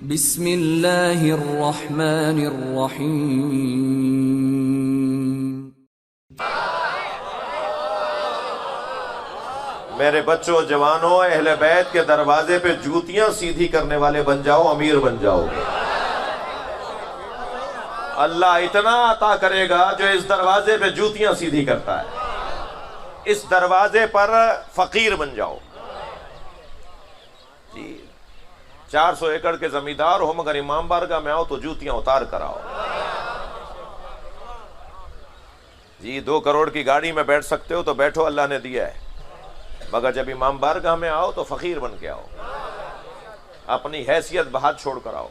बिस्मिल्लाहिर्रहमानिर्रहीम। मेरे बच्चों, जवानों, अहले बैत के दरवाजे पे जूतियां सीधी करने वाले बन जाओ, अमीर बन जाओगे। अल्लाह इतना अता करेगा जो इस दरवाजे पे जूतियां सीधी करता है। इस दरवाजे पर फकीर बन जाओ जी। 400 एकड़ के जमींदार हो मगर इमाम बारगाह में आओ तो जूतियां उतार कर आओ जी। 2 करोड़ की गाड़ी में बैठ सकते हो तो बैठो, अल्लाह ने दिया है, मगर जब इमाम बारगाह में आओ तो फकीर बन के आओ, अपनी हैसियत बहात छोड़ कर आओ।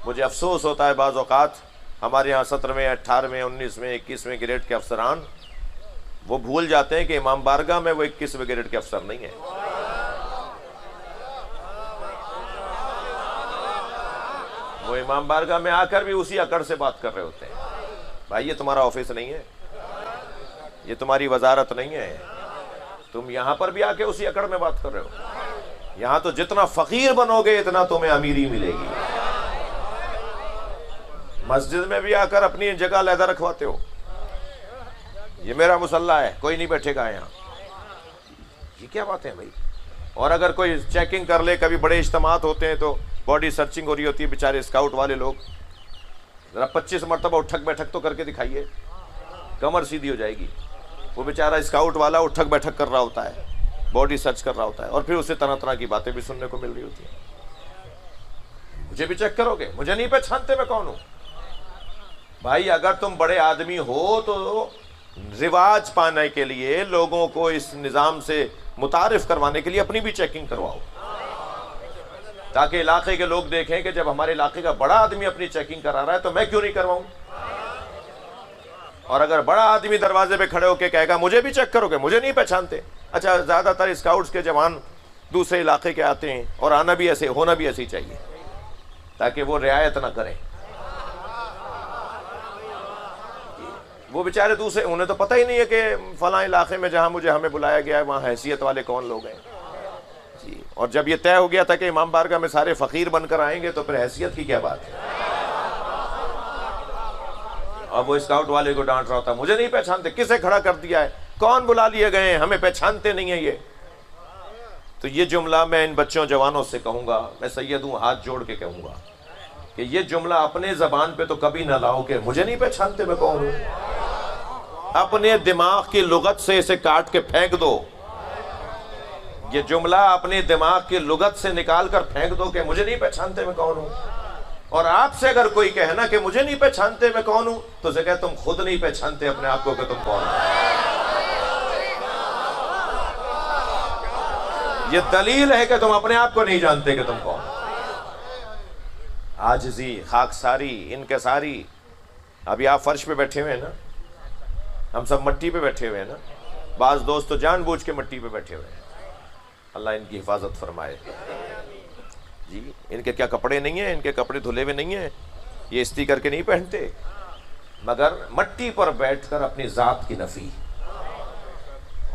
मुझे अफसोस होता है बाज़ औक़ात हमारे यहाँ 17वें, 18वें, 19वें, 21वें ग्रेड के अफसरान वो भूल जाते हैं कि इमाम बारगाह में वो 21वें ग्रेड के अफसर नहीं है। वो इमाम बारगाह में आकर भी उसी अकड़ से बात कर रहे होते हैं। भाई ये तुम्हारा ऑफिस नहीं है, ये तुम्हारी वजारत नहीं है, तुम यहां पर भी आके उसी अकड़ में बात कर रहे हो। यहां तो जितना फकीर बनोगे इतना तुम्हें अमीरी मिलेगी। मस्जिद में भी आकर अपनी जगह अलहदा रखवाते हो, ये मेरा मुसल्ला है, कोई नहीं बैठेगा यहाँ। ये क्या बात है भाई? और अगर कोई चेकिंग कर ले, कभी बड़े इज्तिमात होते हैं तो बॉडी सर्चिंग हो रही होती है, बेचारे स्काउट वाले लोग, जरा 25 मरतबा उठक बैठक तो करके दिखाइए, कमर सीधी हो जाएगी। वो बेचारा स्काउट वाला उठक बैठक कर रहा होता है, बॉडी सर्च कर रहा होता है, और फिर उसे तरह तरह की बातें भी सुनने को मिल रही होती है। मुझे भी चेक करोगे? मुझे नहीं पहचानते मैं कौन हूं? भाई अगर तुम बड़े आदमी हो तो रिवाज पाने के लिए, लोगों को इस निज़ाम से मुतारिफ करवाने के लिए अपनी भी चेकिंग करवाओ, ताकि इलाके के लोग देखें कि जब हमारे इलाके का बड़ा आदमी अपनी चेकिंग करा रहा है तो मैं क्यों नहीं करवाऊं। और अगर बड़ा आदमी दरवाजे पे खड़े होकर कहेगा मुझे भी चेक करोगे, मुझे नहीं पहचानते। अच्छा, ज्यादातर स्काउट्स के जवान दूसरे इलाके के आते हैं, और आना भी ऐसे, होना भी ऐसे ही चाहिए, ताकि वो रियायत ना करें। वो बेचारे दूसरे, उन्हें तो पता ही नहीं है कि फलां इलाके में जहां हमें बुलाया गया है वहां हैसियत वाले कौन लोग हैं जी। और जब ये तय हो गया था कि इमाम बारगाह में सारे फकीर बनकर आएंगे तो फिर हैसियत की क्या बात है। अब वो स्काउट वाले को डांट रहा था, मुझे नहीं पहचानते, किसे खड़ा कर दिया है, कौन बुला लिए गए हैं, हमें पहचानते नहीं है ये। तो ये जुमला मैं इन बच्चों जवानों से कहूंगा, मैं सैयद हूं, हाथ जोड़ के कहूंगा कि ये जुमला अपने जबान पे तो कभी ना लाओ कि मुझे नहीं पहचानते मैं कौन हूं। अपने दिमाग की लुगत से इसे काट के फेंक दो। ये जुमला अपने दिमाग की लुगत से निकाल कर फेंक दो कि मुझे नहीं पहचानते मैं कौन हूं। और आपसे अगर कोई कहना कि मुझे नहीं पहचानते मैं कौन हूं, तो उसे कहे तुम खुद नहीं पहचानते अपने आप को कि तुम कौन हो। ये दलील है कि तुम अपने आप को नहीं जानते कि तुम कौन हो। आजिज़ी, खाकसारी, इनकसारी। अभी आप फर्श पे बैठे हुए हैं ना, हम सब मट्टी पे बैठे हुए हैं ना। बाज दोस्त तो जानबूझ के मट्टी पे बैठे हुए हैं। अल्लाह इनकी हिफाजत फरमाए जी। इनके क्या कपड़े नहीं हैं, इनके कपड़े धुले हुए नहीं हैं, ये इस्त्री करके नहीं पहनते, मगर मट्टी पर बैठकर अपनी ज़ात की नफ़ी।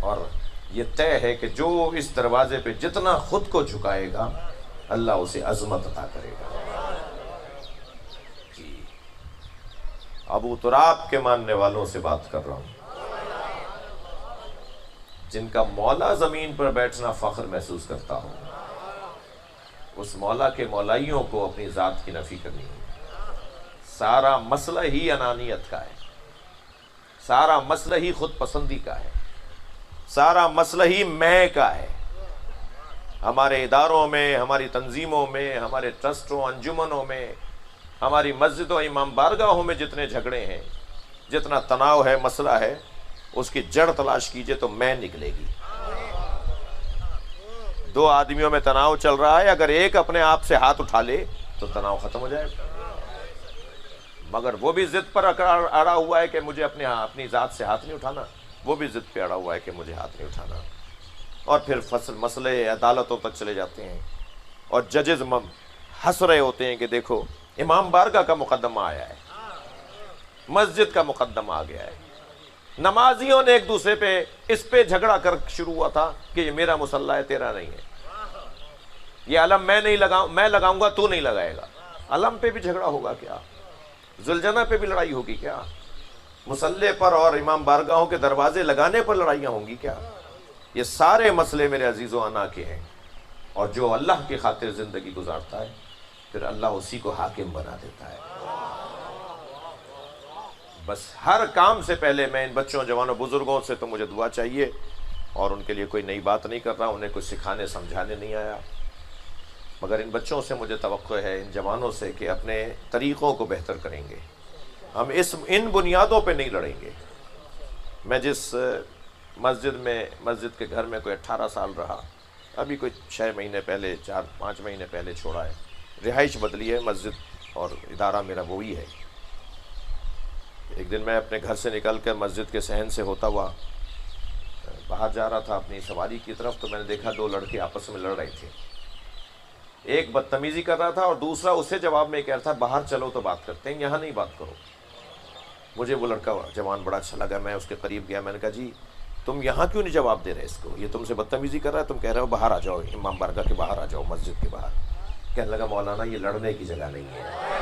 और ये तय है कि जो इस दरवाजे पे जितना खुद को झुकाएगा अल्लाह उसे अज़मत अता करेगा जी। अबू तुराब के मानने वालों से बात कर रहा हूं, जिनका मौला जमीन पर बैठना फख्र महसूस करता हो। उस मौला के मौलाइयों को अपनी ज़ात की नफ़ी करनी है। सारा मसला ही अनानियत का है, सारा मसला ही खुद पसंदी का है, सारा मसला ही मैं का है। हमारे इदारों में, हमारी तंजीमों में, हमारे ट्रस्टों, अंजुमनों में, हमारी मस्जिदों, इमाम बारगाहों में जितने झगड़े हैं, जितना तनाव है, मसला है, उसकी जड़ तलाश कीजिए तो मैं निकलेगी। 2 आदमियों में तनाव चल रहा है, अगर एक अपने आप से हाथ उठा ले तो तनाव खत्म हो जाएगा। मगर वो भी जिद पर अड़ा हुआ है कि मुझे अपनी ज़ात से हाथ नहीं उठाना, वो भी जिद पे अड़ा हुआ है कि मुझे हाथ नहीं उठाना। और फिर मसले अदालतों तक चले जाते हैं, और जजेज हंस रहे होते हैं कि देखो इमाम बारगाह का मुकदमा आया है, मस्जिद का मुकदमा आ गया है। नमाजियों ने एक दूसरे पे इस पे झगड़ा कर शुरू हुआ था कि ये मेरा मुसल्ला है, तेरा नहीं है। ये अलम मैं नहीं लगाऊं, मैं लगाऊंगा तू नहीं लगाएगा। अलम पे भी झगड़ा होगा क्या? जुलझना पे भी लड़ाई होगी क्या? मुसल्ले पर और इमाम बारगाहों के दरवाजे लगाने पर लड़ाइयाँ होंगी क्या? ये सारे मसले मेरे अजीज़ों अना के हैं। और जो अल्लाह की खातिर ज़िंदगी गुजारता है फिर अल्लाह उसी को हाकिम बना देता है। बस हर काम से पहले मैं इन बच्चों, जवानों, बुजुर्गों से तो मुझे दुआ चाहिए, और उनके लिए कोई नई बात नहीं कर रहा, उन्हें कुछ सिखाने समझाने नहीं आया, मगर इन बच्चों से मुझे तवक्को है, इन जवानों से, कि अपने तरीक़ों को बेहतर करेंगे। हम इन बुनियादों पे नहीं लड़ेंगे। मैं जिस मस्जिद के घर में कोई 18 साल रहा, अभी कोई 6 महीने पहले, 4-5 महीने पहले छोड़ा है, रिहाइश बदली है, मस्जिद और इदारा मेरा वही है। एक दिन मैं अपने घर से निकल कर मस्जिद के सहन से होता हुआ बाहर जा रहा था अपनी सवारी की तरफ, तो मैंने देखा 2 लड़के आपस में लड़ रहे थे। एक बदतमीज़ी कर रहा था और दूसरा उसे जवाब में कह रहा था, बाहर चलो तो बात करते हैं, यहाँ नहीं बात करो। मुझे वो लड़का जवान बड़ा अच्छा लगा, मैं उसके करीब गया, मैंने कहा, जी तुम यहाँ क्यों नहीं जवाब दे रहे इसको? ये तुमसे बदतमीज़ी कर रहा है, तुम कह रहे हो बाहर आ जाओ, इमाम बारगाह के बाहर आ जाओ, मस्जिद के बाहर। कहने लगा, मौलाना ये लड़ने की जगह नहीं है।